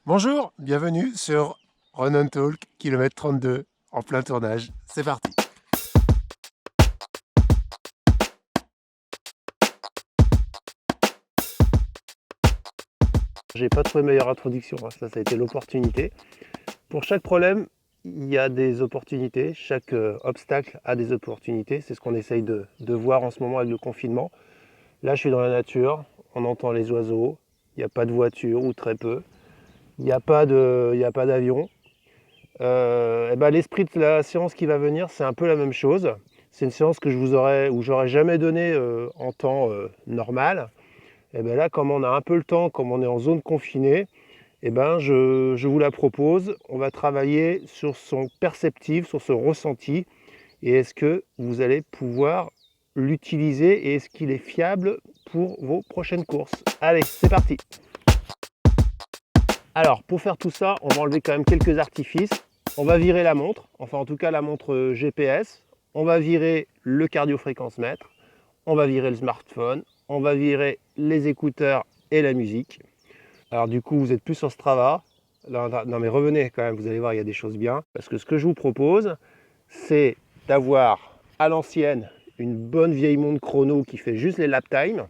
Bonjour, bienvenue sur Run and Talk, kilomètre 32, en plein tournage. C'est parti. J'ai pas trouvé meilleure introduction, hein. Ça a été l'opportunité. Pour chaque problème, il y a des opportunités. Chaque obstacle a des opportunités. C'est ce qu'on essaye de voir en ce moment avec le confinement. Là, je suis dans la nature, on entend les oiseaux, il n'y a pas de voiture ou très peu, il n'y a pas d'avion. Et ben, l'esprit de la séance qui va venir, c'est un peu la même chose. C'est une séance que j'aurais jamais donnée en temps normal. Et ben là, comme on a un peu le temps, comme on est en zone confinée, eh ben, je vous la propose. On va travailler sur son perceptif, sur son ressenti. Et est-ce que vous allez pouvoir l'utiliser et est-ce qu'il est fiable pour vos prochaines courses? Allez, c'est parti. Alors, pour faire tout ça, on va enlever quand même quelques artifices. On va virer la montre, enfin en tout cas la montre GPS. On va virer le cardio-fréquence-mètre. On va virer le smartphone. On va virer les écouteurs et la musique. Alors du coup, vous êtes plus sur Strava. Non mais revenez quand même, vous allez voir, il y a des choses bien. Parce que ce que je vous propose, c'est d'avoir à l'ancienne une bonne vieille montre chrono qui fait juste les lap time.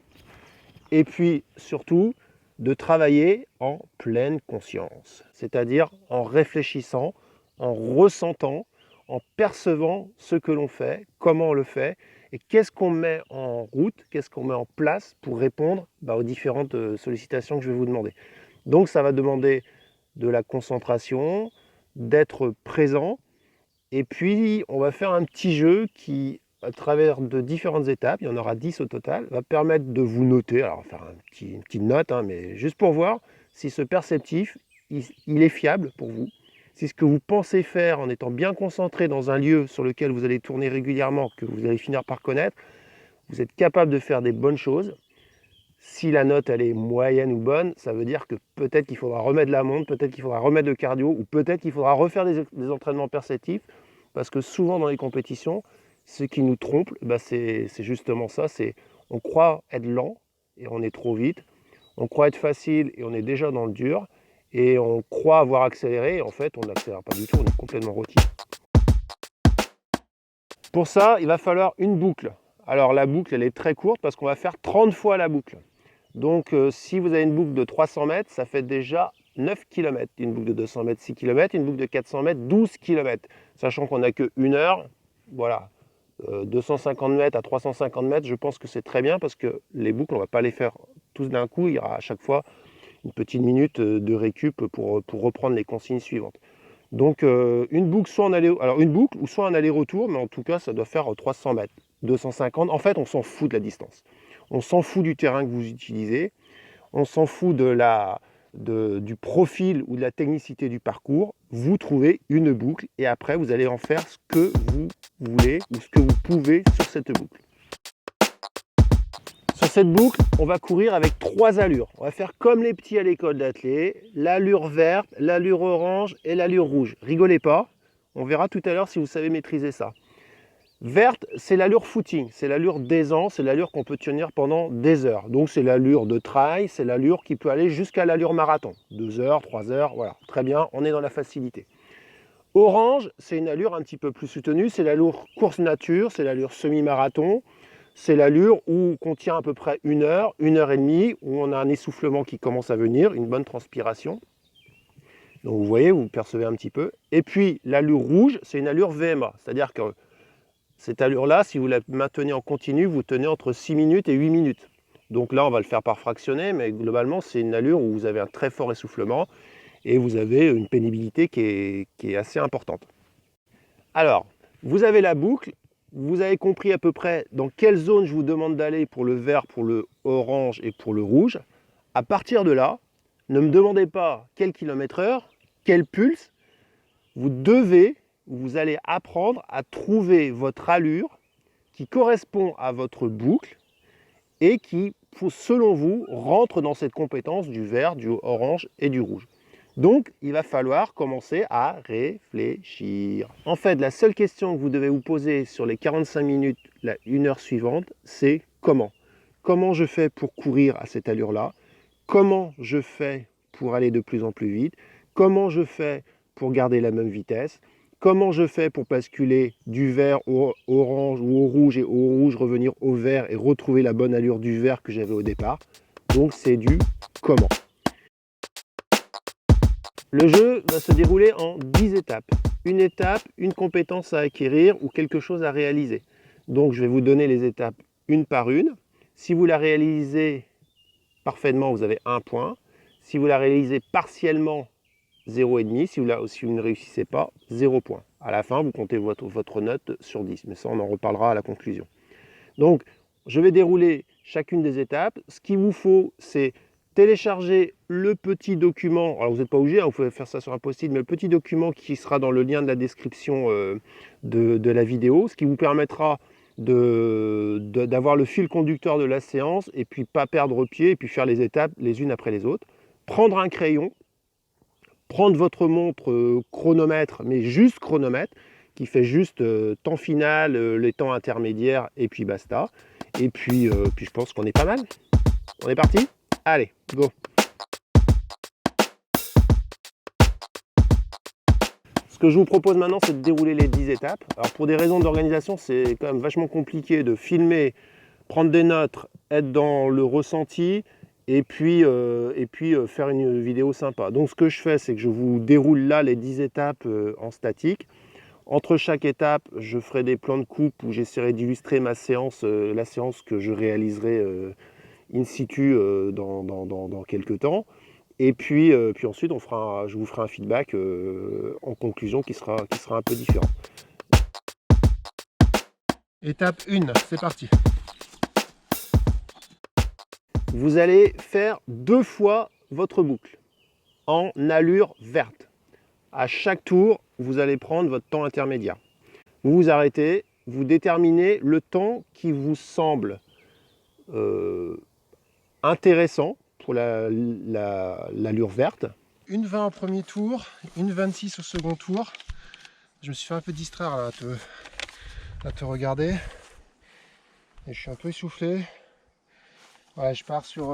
Et puis surtout, de travailler en pleine conscience. C'est-à-dire en réfléchissant, en ressentant, en percevant ce que l'on fait, comment on le fait, et qu'est-ce qu'on met en route, qu'est-ce qu'on met en place pour répondre aux différentes sollicitations que je vais vous demander. Donc ça va demander de la concentration, d'être présent, et puis on va faire un petit jeu qui, à travers de différentes étapes, il y en aura 10 au total, va permettre de vous noter, alors faire une petite note, mais juste pour voir si ce perceptif, il est fiable pour vous, si ce que vous pensez faire en étant bien concentré dans un lieu sur lequel vous allez tourner régulièrement, que vous allez finir par connaître, vous êtes capable de faire des bonnes choses. Si la note elle est moyenne ou bonne, ça veut dire que peut-être qu'il faudra remettre la montre, peut-être qu'il faudra remettre le cardio, ou peut-être qu'il faudra refaire des entraînements perceptifs, parce que souvent dans les compétitions, ce qui nous trompe, c'est justement ça, c'est on croit être lent et on est trop vite, on croit être facile et on est déjà dans le dur, et on croit avoir accéléré, et en fait on n'accélère pas du tout, on est complètement rôti. Pour ça, il va falloir une boucle. Alors la boucle, elle est très courte parce qu'on va faire 30 fois la boucle. Donc si vous avez une boucle de 300 mètres, ça fait déjà 9 km. Une boucle de 200 mètres, 6 km. Une boucle de 400 mètres, 12 km. Sachant qu'on n'a que 1 heure, voilà. 250 mètres à 350 mètres, je pense que c'est très bien parce que les boucles, on ne va pas les faire tous d'un coup. Il y aura à chaque fois une petite minute de récup pour reprendre les consignes suivantes. Donc une boucle, une boucle ou soit un aller-retour, mais en tout cas, ça doit faire 300 mètres, 250. En fait, on s'en fout de la distance. On s'en fout du terrain que vous utilisez. On s'en fout du profil ou de la technicité du parcours. Vous trouvez une boucle et après, vous allez en faire ce que vous voulez ou ce que vous pouvez sur cette boucle. Sur cette boucle, on va courir avec 3 allures. On va faire comme les petits à l'école d'athlée, l'allure verte, l'allure orange et l'allure rouge. Rigolez pas, on verra tout à l'heure si vous savez maîtriser ça. Verte, c'est l'allure footing, c'est l'allure d'aisance, c'est l'allure qu'on peut tenir pendant des heures. Donc c'est l'allure de trail, c'est l'allure qui peut aller jusqu'à l'allure marathon. 2 heures, 3 heures, voilà, très bien, on est dans la facilité. Orange, c'est une allure un petit peu plus soutenue, c'est l'allure course nature, c'est l'allure semi-marathon. C'est l'allure où on tient à peu près 1 heure, 1 heure et demie, où on a un essoufflement qui commence à venir, une bonne transpiration. Donc vous voyez, vous percevez un petit peu. Et puis l'allure rouge, c'est une allure VMA. C'est-à-dire que cette allure-là, si vous la maintenez en continu, vous tenez entre 6 minutes et 8 minutes. Donc là, on va le faire par fractionné, mais globalement, c'est une allure où vous avez un très fort essoufflement et vous avez une pénibilité qui est assez importante. Alors, vous avez la boucle. Vous avez compris à peu près dans quelle zone je vous demande d'aller pour le vert, pour le orange et pour le rouge. À partir de là, ne me demandez pas quel kilomètre-heure, quel pulse. Vous allez apprendre à trouver votre allure qui correspond à votre boucle et qui, selon vous, rentre dans cette compétence du vert, du orange et du rouge. Donc, il va falloir commencer à réfléchir. En fait, la seule question que vous devez vous poser sur les 45 minutes, la 1 heure suivante, c'est comment. Comment je fais pour courir à cette allure-là? Comment je fais pour aller de plus en plus vite, comment je fais pour garder la même vitesse, comment je fais pour basculer du vert au orange ou au rouge et au rouge revenir au vert et retrouver la bonne allure du vert que j'avais au départ. Donc c'est du comment. Le jeu va se dérouler en 10 étapes. Une étape, une compétence à acquérir ou quelque chose à réaliser. Donc je vais vous donner les étapes une par une. Si vous la réalisez parfaitement, vous avez 1 point. Si vous la réalisez partiellement, 0,5. Si vous ne réussissez pas, 0 point. À la fin, vous comptez votre note sur 10. Mais ça, on en reparlera à la conclusion. Donc, je vais dérouler chacune des étapes. Ce qu'il vous faut, c'est télécharger le petit document. Alors, vous n'êtes pas obligé, hein, vous pouvez faire ça sur un post-it, mais le petit document qui sera dans le lien de la description de la vidéo, ce qui vous permettra d'avoir le fil conducteur de la séance et puis pas perdre pied et puis faire les étapes les unes après les autres. Prendre un crayon, prendre votre montre chronomètre, mais juste chronomètre, qui fait juste temps final, les temps intermédiaires, et puis basta. Et puis je pense qu'on est pas mal. On est parti? Allez, go! Ce que je vous propose maintenant, c'est de dérouler les 10 étapes. Alors pour des raisons d'organisation, c'est quand même vachement compliqué de filmer, prendre des notes, être dans le ressenti, et puis faire une vidéo sympa. Donc ce que je fais, c'est que je vous déroule là les 10 étapes en statique. Entre chaque étape, je ferai des plans de coupe où j'essaierai d'illustrer ma séance, la séance que je réaliserai in situ dans quelques temps. Et puis ensuite, je vous ferai un feedback en conclusion qui sera un peu différent. Étape 1, c'est parti. Vous allez faire 2 fois votre boucle en allure verte. À chaque tour, vous allez prendre votre temps intermédiaire. Vous vous arrêtez, vous déterminez le temps qui vous semble intéressant pour l'allure verte. 1,20 au premier tour, 1,26 au second tour. Je me suis fait un peu distraire là, à te regarder. Et je suis un peu essoufflé. Ouais, je pars sur...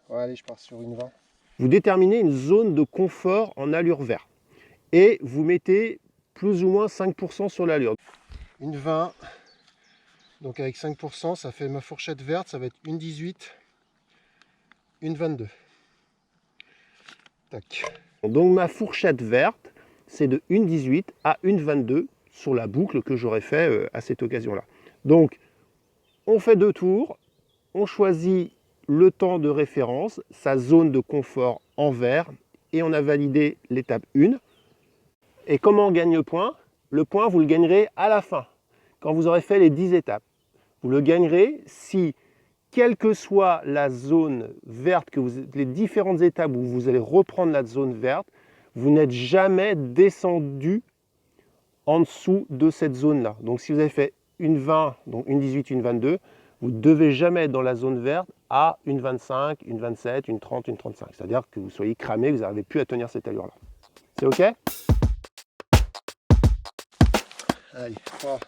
Ouais, allez, je pars sur 1,20. Vous déterminez une zone de confort en allure verte. Et vous mettez plus ou moins 5% sur l'allure. 1,20. Donc avec 5%, ça fait ma fourchette verte, ça va être 1,18, 1,22. Tac. Donc ma fourchette verte, c'est de 1,18 à 1,22 sur la boucle que j'aurais fait à cette occasion-là. Donc on fait 2 tours, on choisit le temps de référence, sa zone de confort en vert, et on a validé l'étape 1. Et comment on gagne le point? Le point, vous le gagnerez à la fin, quand vous aurez fait les 10 étapes. Vous le gagnerez si, quelle que soit la zone verte, les différentes étapes où vous allez reprendre la zone verte, vous n'êtes jamais descendu en dessous de cette zone-là. Donc si vous avez fait 1,20, donc 1,18, 1,22, vous ne devez jamais être dans la zone verte à 1,25, 1,27, 1,30, 1,35. C'est-à-dire que vous soyez cramé, vous n'arrivez plus à tenir cette allure-là. C'est OK? Allez, 3,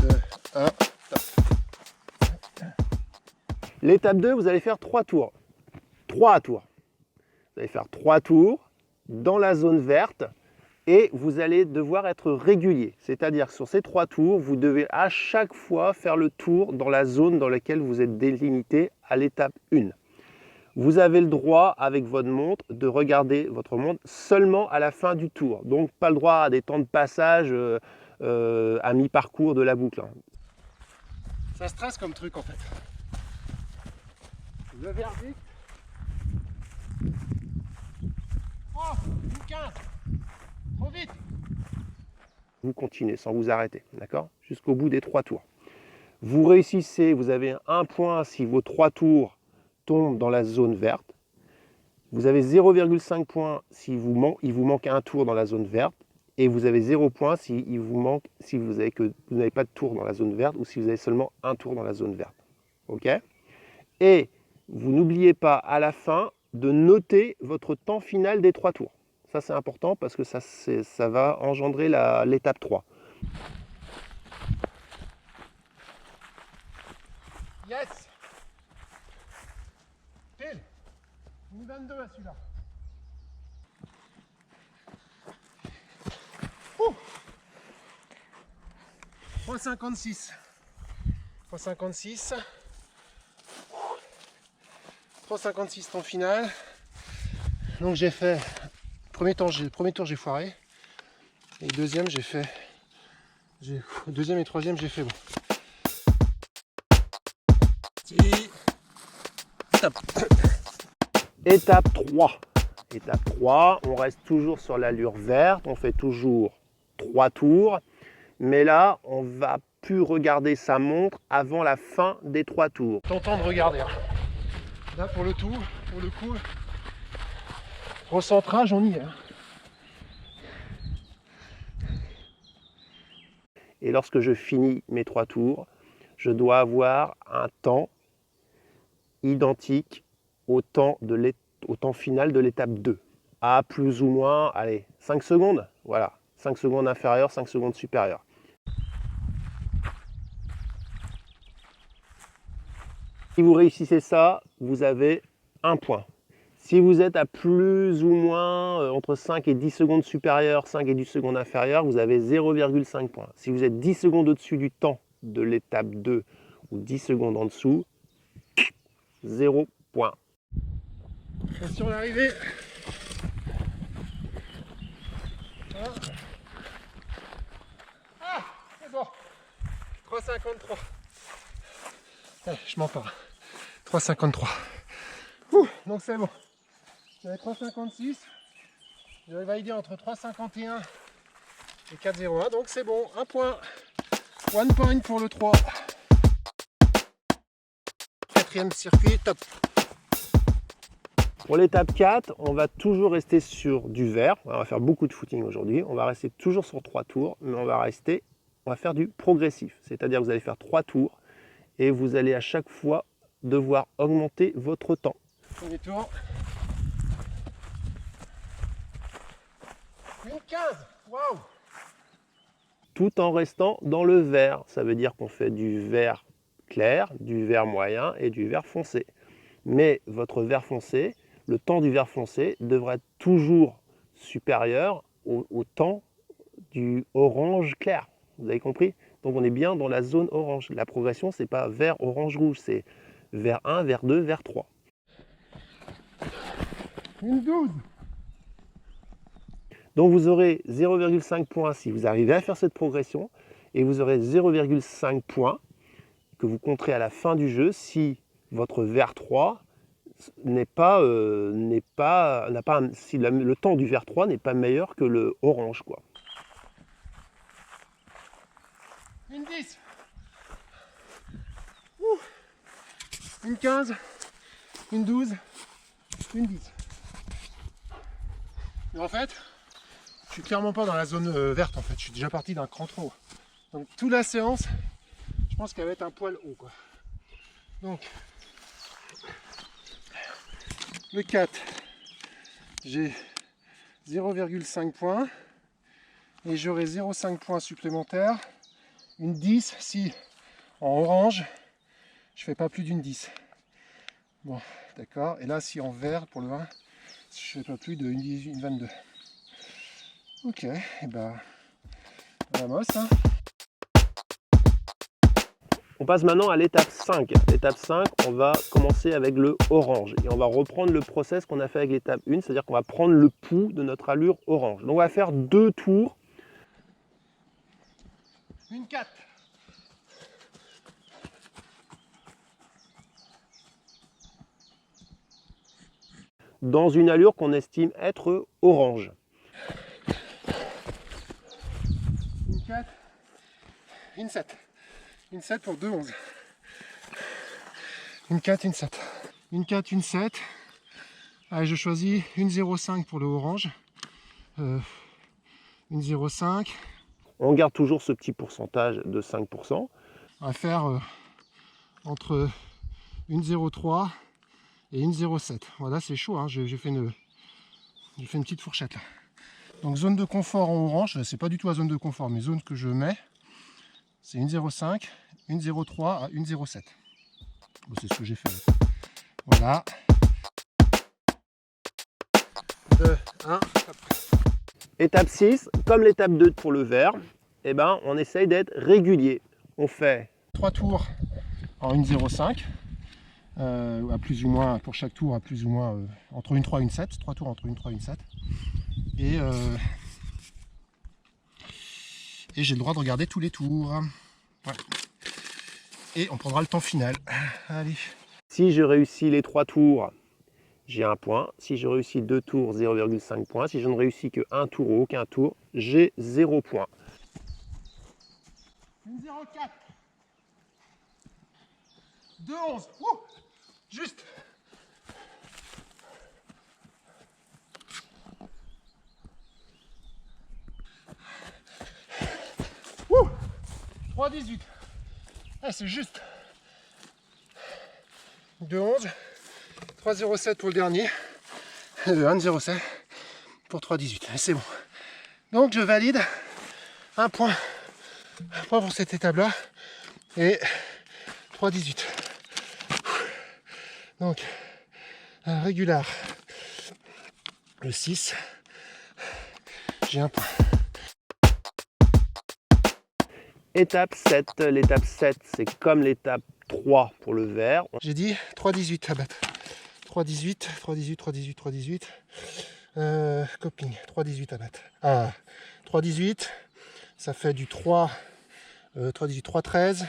2, 1, top. L'étape 2, vous allez faire 3 tours. 3 tours. Vous allez faire 3 tours dans la zone verte et vous allez devoir être régulier. C'est-à-dire que sur ces 3 tours, vous devez à chaque fois faire le tour dans la zone dans laquelle vous êtes délimité à l'étape 1. Vous avez le droit, avec votre montre, de regarder votre montre seulement à la fin du tour. Donc, pas le droit à des temps de passage à mi-parcours de la boucle. Ça stresse comme truc en fait. Le verdict. Oh, 1,15. Trop vite. Vous continuez sans vous arrêter, d'accord? Jusqu'au bout des 3 tours. Vous réussissez, vous avez 1 point si vos 3 tours tombent dans la zone verte. Vous avez 0,5 points si il vous manque un tour dans la zone verte. Et vous avez 0 point si vous n'avez pas de tour dans la zone verte ou si vous avez seulement un tour dans la zone verte. OK? Et vous n'oubliez pas à la fin de noter votre temps final des 3 tours. Ça, c'est important parce que ça va engendrer l'étape 3. Yes. Pile. Une 22 à celui-là. 3,56. 3,56. 3,56 temps final. Donc j'ai fait premier tour j'ai foiré. Et deuxième j'ai fait. Deuxième et troisième j'ai fait bon. Top. Étape 3. Étape 3, on reste toujours sur l'allure verte, on fait toujours 3 tours. Mais là, on va plus regarder sa montre avant la fin des 3 tours. Tentant de regarder. Hein. Là pour le coup, recentrage, on y est. Hein. Et lorsque je finis mes 3 tours, je dois avoir un temps identique au temps final de l'étape 2. À plus ou moins, allez, 5 secondes. Voilà, 5 secondes inférieures, 5 secondes supérieures. Si vous réussissez ça, vous avez 1 point. Si vous êtes à plus ou moins entre 5 et 10 secondes supérieures, 5 et 10 secondes inférieures, vous avez 0,5 points. Si vous êtes 10 secondes au-dessus du temps de l'étape 2 ou 10 secondes en dessous, 0 point. Attention à l'arrivée. Ah, c'est bon. 3,53. Allez, je m'en pars. 3,53. Donc c'est bon. J'avais 3,56. J'avais validé entre 3,51 et 4,01. Donc c'est bon. 1 point. 1 point pour le 3. Quatrième circuit, top. Pour l'étape 4, on va toujours rester sur du vert. On va faire beaucoup de footing aujourd'hui. On va rester toujours sur 3 tours, mais on va faire du progressif. C'est-à-dire que vous allez faire 3 tours et vous allez à chaque fois devoir augmenter votre temps. Premier tour. Une 15. Waouh. Tout en restant dans le vert. Ça veut dire qu'on fait du vert clair, du vert moyen et du vert foncé. Mais votre vert foncé, le temps du vert foncé devrait être toujours supérieur au temps du orange clair. Vous avez compris? Donc on est bien dans la zone orange. La progression, c'est pas vert, orange, rouge, c'est vert 1, vert 2, vert 3. Une 12. Donc vous aurez 0,5 points si vous arrivez à faire cette progression et vous aurez 0,5 points que vous compterez à la fin du jeu si votre vert 3 si le temps du vert 3 n'est pas meilleur que le orange, quoi. Une 10. Une 15. Une 12. Une 10. Mais en fait, je suis clairement pas dans la zone verte en fait. Je suis déjà parti d'un cran trop haut. Donc toute la séance, je pense qu'elle va être un poil haut, quoi. Donc le 4, j'ai 0,5 points et j'aurai 0,5 points supplémentaires. Une 10 si en orange je fais pas plus d'une 10. Bon, d'accord. Et là, si en vert pour le 1, je fais pas plus d'une 22. Ok, et ben vamos, hein. On passe maintenant à l'étape 5. L'étape 5, on va commencer avec le orange. Et on va reprendre le process qu'on a fait avec l'étape 1, c'est-à-dire qu'on va prendre le pouls de notre allure orange. Donc on va faire 2 tours. Une 4. Dans une allure qu'on estime être orange. Une 4. Une 7. Une 7 pour 2,11. Une 4, une 7. Une 4, une 7. Allez, je choisis une 0,5 pour le orange. Une 0,5. On garde toujours ce petit pourcentage de 5%. On va faire entre une 0,3 et une 0,7. Voilà, c'est chaud, hein. J'ai fait une petite fourchette là. Donc zone de confort en orange, c'est pas du tout la zone de confort, mais zone que je mets, c'est une 0,5, une 0,3 à une 0,7. Bon, c'est ce que j'ai fait. Voilà. 1. Étape 6, comme l'étape 2 pour le vert, eh ben, on essaye d'être régulier. On fait 3 tours en 1,05. À plus ou moins, pour chaque tour, à plus ou moins entre 1,3 et 1,7. 3 tours entre 1,3 et 1,7. Et j'ai le droit de regarder tous les tours. Voilà. Et on prendra le temps final. Allez. Si je réussis les 3 tours, j'ai 1 point. Si je réussis 2 tours, 0,5 points. Si je ne réussis que 1 tour ou aucun tour, j'ai 0 point. 1,04. 2,11. Juste. Ouh. 3,18. Ah, c'est juste. 2,11. 3,07 pour le dernier. 1,07 pour 3,18. C'est bon. Donc je valide un point pour cette étape-là. Et 3,18. Donc, régular. Le 6. J'ai un point. Étape 7. L'étape 7, c'est comme l'étape 3 pour le vert. J'ai dit 3,18 à battre. 3,18, 3,18, 3,18, 3,18. Coping, 3,18 à battre. 3,18, ça fait du 3, 3,18, 3,13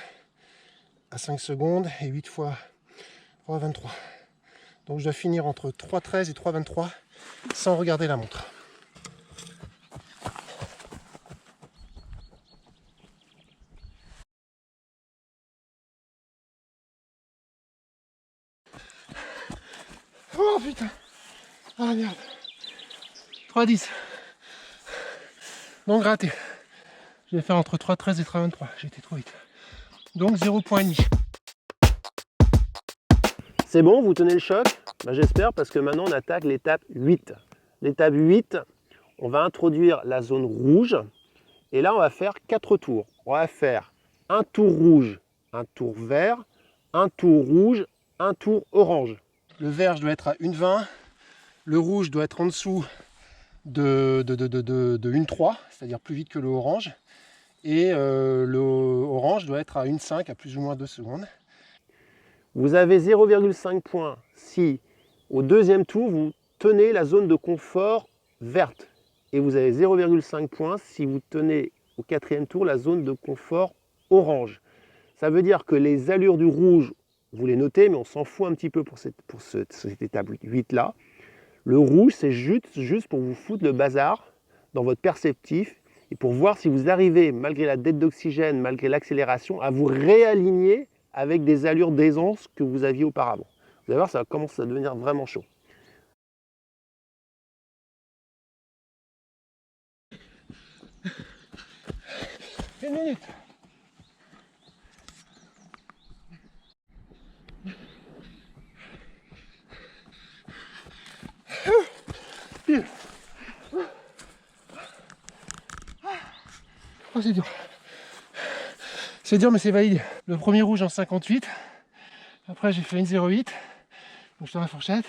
à 5 secondes et 8 fois 3,23. Donc je dois finir entre 3,13 et 3,23 sans regarder la montre. Oh putain. Ah merde. 3,10. Donc raté. Je vais faire entre 3,13 et 3,23. J'ai été trop vite. Donc 0,5. C'est bon, vous tenez le choc? J'espère, parce que maintenant on attaque l'étape 8. L'étape 8, on va introduire la zone rouge. Et là, on va faire 4 tours. On va faire un tour rouge, un tour vert, un tour rouge, un tour orange. Le vert, je dois être à 1,20. Le rouge doit être en dessous de 1,3, c'est-à-dire plus vite que le orange. Et le orange doit être à 1,5 à plus ou moins 2 secondes. Vous avez 0,5 points si au deuxième tour, vous tenez la zone de confort verte. Et vous avez 0,5 points si vous tenez au quatrième tour la zone de confort orange. Ça veut dire que les allures du rouge, vous les notez, mais on s'en fout un petit peu pour cette étape 8 là. Le rouge, c'est juste pour vous foutre le bazar dans votre perceptif et pour voir si vous arrivez, malgré la dette d'oxygène, malgré l'accélération, à vous réaligner avec des allures d'aisance que vous aviez auparavant. Vous allez voir, ça commence à devenir vraiment chaud. Une minute. Oh, c'est dur. C'est dur, mais c'est valide. Le premier rouge en 58. Après, j'ai fait une 0,8. Donc, je suis dans la fourchette.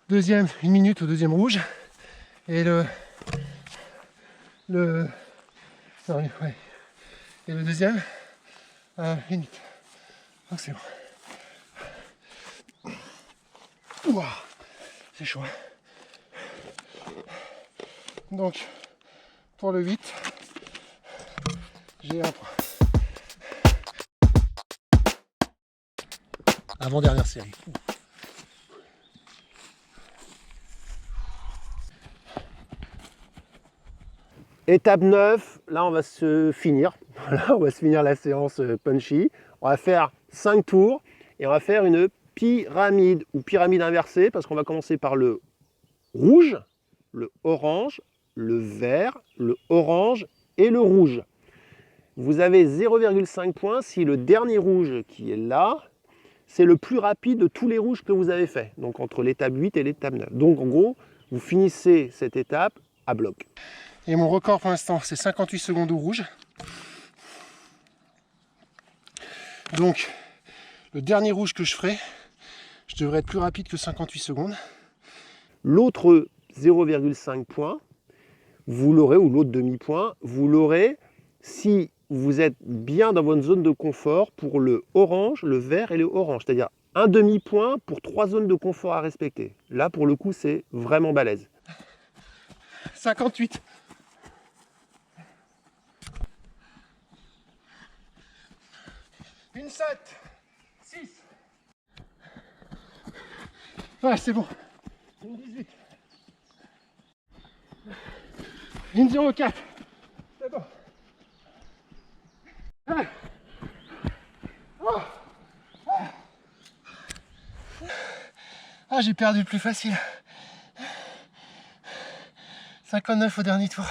Deuxième, 1 minute au deuxième rouge. Et le deuxième, 1 minute. Donc, c'est bon. Ouah, c'est chaud. Donc, pour le 8, j'ai un point. Avant-dernière série. Étape 9, là on va se finir. Voilà, on va se finir la séance punchy. On va faire 5 tours et on va faire une pyramide ou pyramide inversée parce qu'on va commencer par le rouge, le orange, le vert, le orange et le rouge. Vous avez 0,5 points si le dernier rouge qui est là, c'est le plus rapide de tous les rouges que vous avez fait. Donc entre l'étape 8 et l'étape 9. Donc en gros, vous finissez cette étape à bloc. Et mon record pour l'instant, c'est 58 secondes au rouge. Donc, le dernier rouge que je ferai, je devrais être plus rapide que 58 secondes. L'autre 0,5 points, vous l'aurez, ou l'autre demi-point, vous l'aurez si vous êtes bien dans votre zone de confort pour le orange, le vert et le orange. C'est-à-dire un demi-point pour 3 zones de confort à respecter. Là, pour le coup, c'est vraiment balèze. 58. Une 7. 6. Ouais, c'est bon. Une 18. Une 04. C'est bon. Ah. Oh. Ah, j'ai perdu le plus facile. 59 au dernier tour.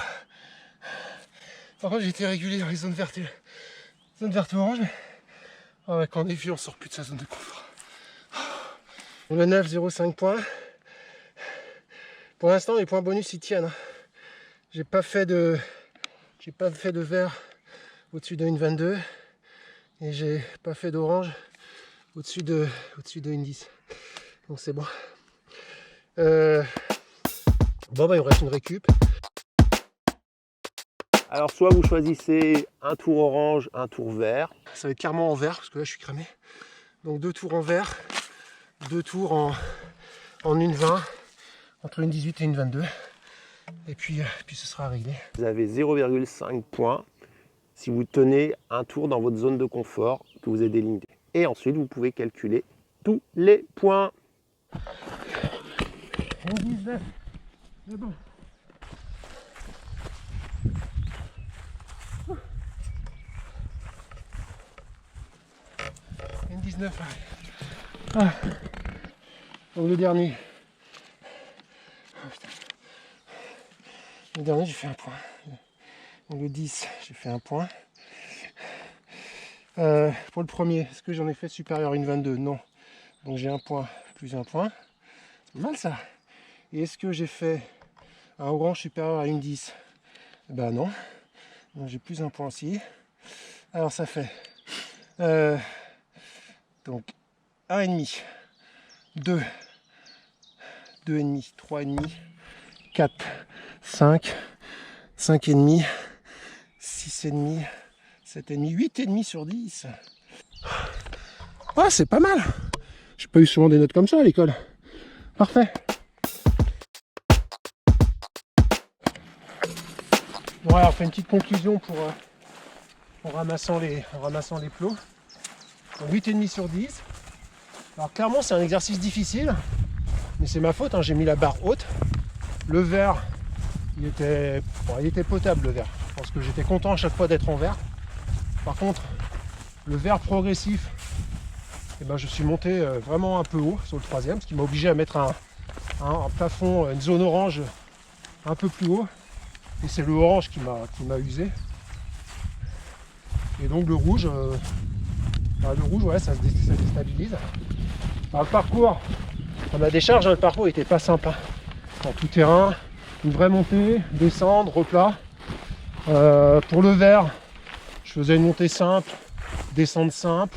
Par contre, j'ai été régulé dans les zones vertes et orange. Mais... Oh ouais, quand on est vieux, on sort plus de sa zone de confort. Le 9, 0,5 points. Pour l'instant, les points bonus ils tiennent. J'ai pas fait de vert au-dessus de 1,22 et j'ai pas fait d'orange au-dessus de 1,10. Donc c'est bon. Bon bah il me reste une récup. Alors soit vous choisissez un tour orange, un tour vert. Ça va être clairement en vert parce que là je suis cramé. Donc 2 tours en vert, 2 tours en 1,20, entre 1,18 et 1,22. Et puis ce sera réglé. Vous avez 0,5 points si vous tenez un tour dans votre zone de confort que vous avez délimitée. Et ensuite vous pouvez calculer tous les points. 1,19, c'est bon. Une 19 là. Ah. Donc le dernier. Oh, putain. Le dernier j'ai fait un point. Donc le 10 j'ai fait un point. Pour le premier, est-ce que j'en ai fait supérieur à une 22? Non. Donc j'ai un point plus un point. C'est mal ça. Et est-ce que j'ai fait un orange supérieur à une 10? Ben non. Donc j'ai plus un point aussi. Alors ça fait donc 1,5, 2, 2,5, 3,5, 4, 5, 5,5, 6,5, 7,5, 8,5 sur 10. Ah, c'est pas mal. J'ai pas eu souvent des notes comme ça à l'école. Parfait. Bon, alors on fait une petite conclusion en ramassant les plots. 8,5 sur 10. Alors clairement c'est un exercice difficile, mais c'est ma faute, hein, j'ai mis la barre haute. Le vert, il était potable le vert. Je pense que j'étais content à chaque fois d'être en vert. Par contre, le vert progressif, eh ben, je suis monté vraiment un peu haut sur le troisième, ce qui m'a obligé à mettre un plafond, une zone orange un peu plus haut. Et c'est le orange qui m'a usé. Et donc le rouge, ouais, ça déstabilise. Alors, le parcours, à ma décharge, le parcours n'était pas sympa. En tout terrain, une vraie montée, descendre, replat. Pour le vert, je faisais une montée simple, descente simple.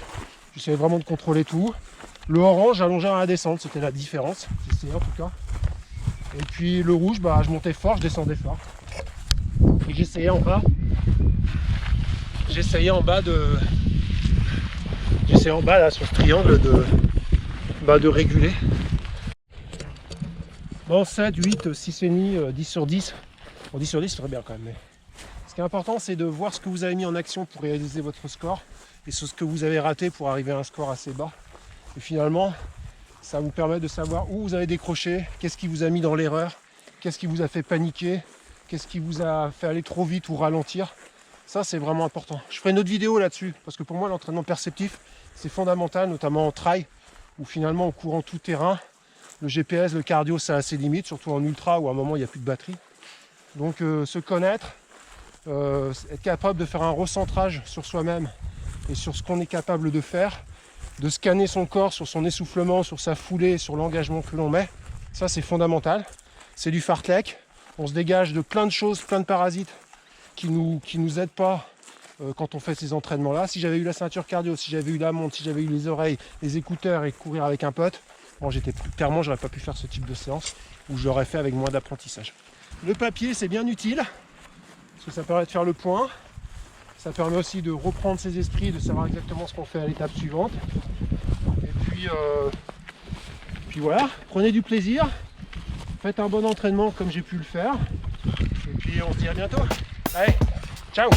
J'essayais vraiment de contrôler tout. Le orange, j'allongeais à la descente, c'était la différence. J'essayais en tout cas. Et puis le rouge, je montais fort, je descendais fort. Et j'essayais en bas. Là sur ce triangle de réguler. Bon, 7, 8, 6,5, 10 sur 10. Bon, 10 sur 10 c'est très bien quand même. Mais ce qui est important c'est de voir ce que vous avez mis en action pour réaliser votre score et ce que vous avez raté pour arriver à un score assez bas. Et finalement, ça vous permet de savoir où vous avez décroché, qu'est-ce qui vous a mis dans l'erreur, qu'est-ce qui vous a fait paniquer, qu'est-ce qui vous a fait aller trop vite ou ralentir. Ça c'est vraiment important. Je ferai une autre vidéo là-dessus parce que pour moi l'entraînement perceptif c'est fondamental, notamment en trail où finalement en courant tout terrain, le GPS, le cardio ça a ses limites, surtout en ultra où à un moment il n'y a plus de batterie. Donc se connaître, être capable de faire un recentrage sur soi-même et sur ce qu'on est capable de faire, de scanner son corps sur son essoufflement, sur sa foulée, sur l'engagement que l'on met, ça c'est fondamental. C'est du fartlek, on se dégage de plein de choses, plein de parasites qui nous aident pas quand on fait ces entraînements là. Si j'avais eu la ceinture cardio, si j'avais eu la montre, si j'avais eu les oreilles, les écouteurs et courir avec un pote, Bon, clairement, j'aurais pas pu faire ce type de séance ou je l'aurais fait avec moins d'apprentissage. Le papier, c'est bien utile parce que ça permet de faire le point. Ça permet aussi de reprendre ses esprits, de savoir exactement ce qu'on fait à l'étape suivante. Et puis voilà, prenez du plaisir, faites un bon entraînement comme j'ai pu le faire. Et puis on se dit à bientôt. Allez, ciao!